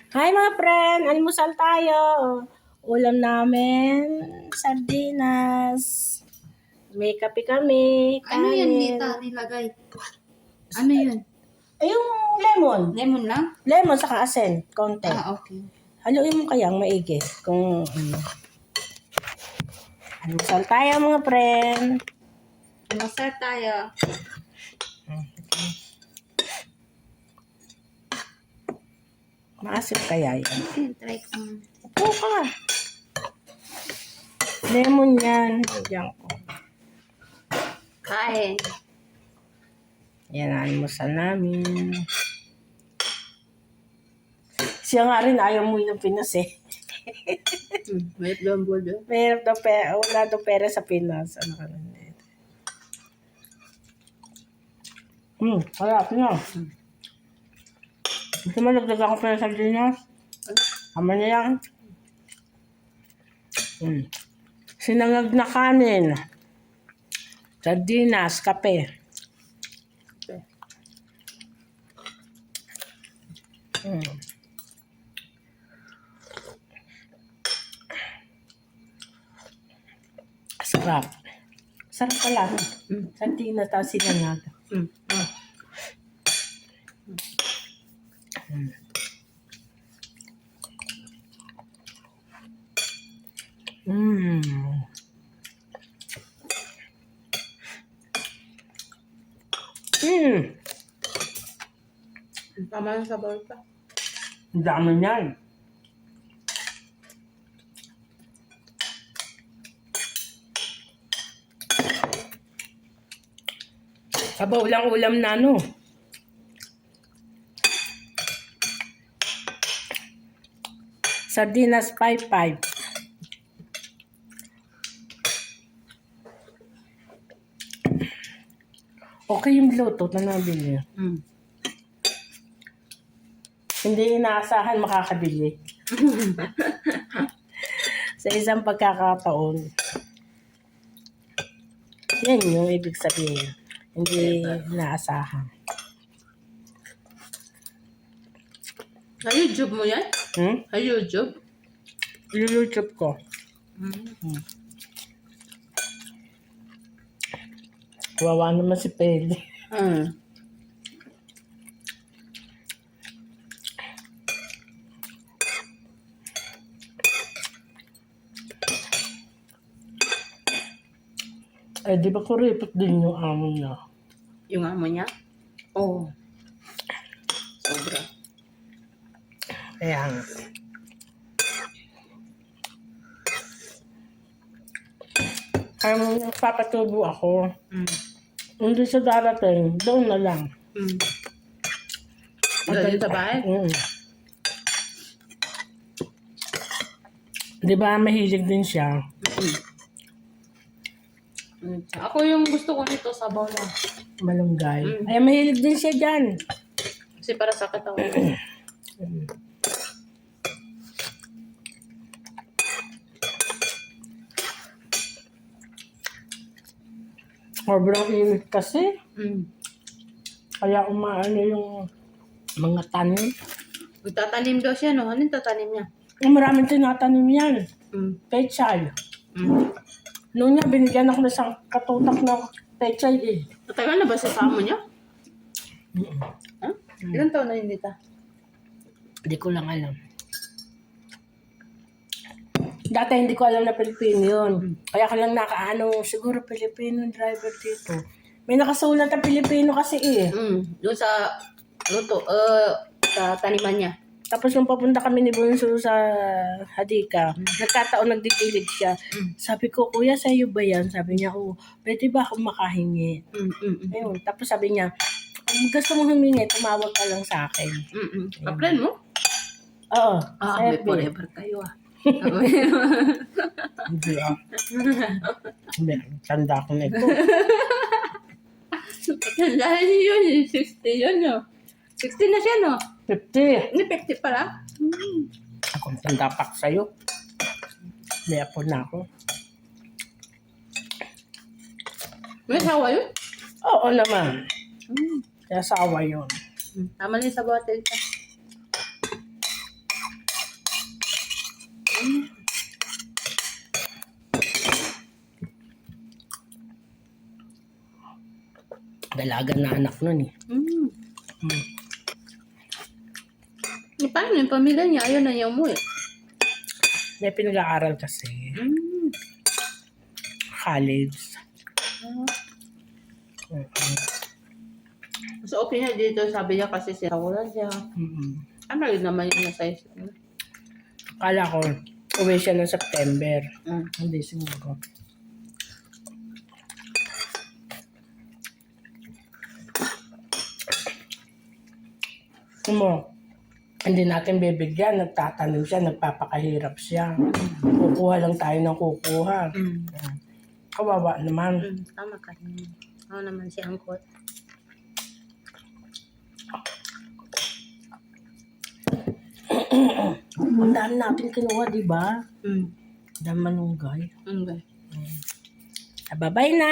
Hi mga friend! Almusal tayo. Ulam namin, sardinas. May kape kami, Ano yan, kanin. Nita, nilagay? Ano yun? Ay, yung lemon. Lemon lang? Lemon saka asin, konti. Okay. Haluin mo kayang maigi. Kung almusal tayo mga friend. Masarap tayo. Maasim kaya yan. Try ko. Upo ka. Lemon yan. Diyan ko. Kain. Yan ang almusal namin. Siya nga rin ayaw mo ng Pinas eh. Wait lang po doon. Mahirap daw pera. Wala daw pera sa Pinas. Ano ka lang dito. Harap na. Gusto mo nagdaga ko pa ng sardinas? Tama na yan. Sinangag na kanin. Sardinas, kape. Sarap. Sarap pala. Sardinas tapos sinangag. Tama na sa bawal pa. Ang dami niyan. Sabaw lang ulam na no. Sardinas 5-5. Okay yung luto na nabili. Hindi inaasahan makakabili. Sa isang pagkakataon. Yan yung ibig sabihin. Hindi inaasahan. Sa YouTube mo yan? Sa YouTube? YouTube ko. Kawawa naman si Peli. Eh, di ba kuripot din yung amo niya? Yung amo niya? Oo. Sobra. Kaya nga. Kaya papatubo ako. Hindi siya darating, doon na lang. Doon sa bahay? Di ba mahilig din siya? Ako yung gusto ko nito, sabaw lang. Malunggay. Ay, mahilig din siya dyan. Kasi para sa katawan. Sobrang init kasi. Kaya umaano yung mga tanim. Magtatanim daw siya, no? Anong tatanim niya? Maraming tinatanim yan. Pechay. Noon niya, binigyan ako ng isang katutak na pechay eh. Matagal na ba sa amo niya? Ilang taon na yun, Dita? Hindi ko lang alam. Dati hindi ko alam na Pilipino yun. Kaya ka lang nakaano, siguro Pilipino driver dito. May nakasulat na Pilipino kasi eh. Doon sa luto, sa taniman niya. Tapos nung papunta kami ni Bunso sa Hadika, nagkataon nagdikilig siya. Sabi ko, kuya, sa'yo ba yan? Sabi niya, oo. Pwede ba akong makahingi? Ayun. Tapos sabi niya, kung gusto mong humingi, tumawag ka lang sa akin. Kaplan mo? Oo. May forever kayo Hindi Hindi, tanda ko na ito. Dahil yun, 60 yun, no? 60 na siya, no? 50. Hindi, 50 pala. Akong tanda pa sa'yo. May apo na ako. May asawa yun? Oo naman. Kaya asawa yun. Tama na yung sa bottle ka. Dalaga na anak nun eh. Mm. Hmm. Eh, paano yung pamilya niya? Ayaw na niya umuwi. May pinag-aaral kasi. Mm. College. Ah. So, okay na dito. Sabi niya kasi sinawala siya. Ano rin naman yung nasa isip niya? Kala ko, uwi siya ng September. Mm. Hindi siguro. Mo, hindi natin bibigyan. Nagtatanim siya, nagpapakahirap siya. Kukuha lang tayo ng kukuha. Mm. Kawawa naman. Tama ka rin. Ako naman si Angkot. Ang dami natin kinuha, di ba? Mm. Dami manunggay. Okay. Bye-bye na!